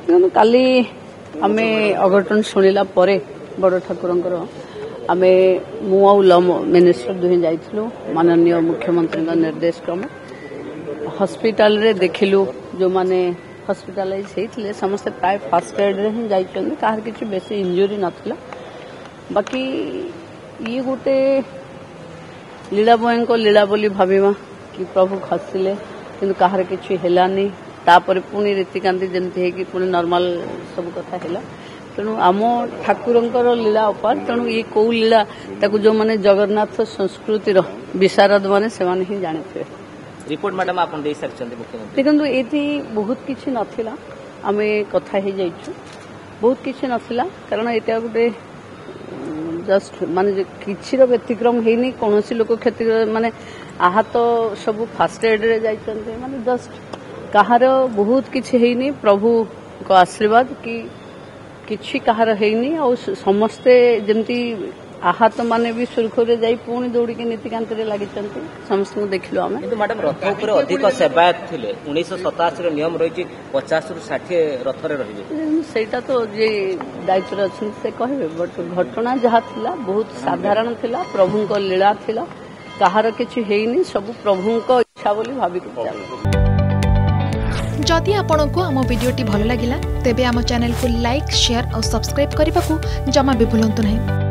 देखो काली आमे अघटन शुणिला परे बड़ ठाकुरंकर आमे मुआ लॉ मिनिस्टर दुहे जाइथिलु माननीय मुख्यमंत्री निर्देश क्रम हॉस्पिटल रे देखिलु जो माने हॉस्पिटलाइज होइथिले समस्त प्राय फर्स्ट एड रे ही जाइछन कार किछि बेसी इंजुरी नथिला बाकी ये गोटे लीला बयंको लीला बोली भाविमा कि प्रभु खसिले किंतु कहार किछि हेलानी तापर पुणी रीतिकांति जमती है कि पुणी नॉर्मल सब कथा हैला तेणु आम ठाकुरंकर लीला अपार तेणु ये कौ लीला ताकू जो माने जगन्नाथ संस्कृति विशारद माने से माने ही जानिथे रिपोर्ट मैडम आपन दे सकछन्ते मुख्यमंत्री देखंतु एथि बहुत किछि नथिला आमे कथा ही जाइछु बहुत किछि नथिला कारण एटा गुटे जस्ट माने किछि रो व्यतिक्रम हेनी कोनोसी लोक क्षति माने आहत सब फास्ट एड रे जाइछन्ते माने जस्ट कहार बहुत किछि हेनी प्रभु को आशीर्वाद कि किछि कहार हेनी और समस्ते जमती आहत माने भी सुरखुरे जाई पुणी दौड़ी के नीतिकांत रे लागिचन्ते समस्त को देखिलो आमे किंतु मैडम रथ ऊपर अधिक सेवायत थिले 1987 रो नियम रहिछि 50 रु 60 रथ रे रहिबे सेटा तो जे दायित्व अछि से कहबे बट घटना जहा थिला बहुत साधारण थिला प्रभु को लीला थिला कहार किछि हेनी सब प्रभु को इच्छा बोली भाबी के चाल जदि आपंक आम भिडी भल लगा तेब आम चैनल को लाइक शेयर और सब्सक्राइब करने को जमा भी भूलु नहीं।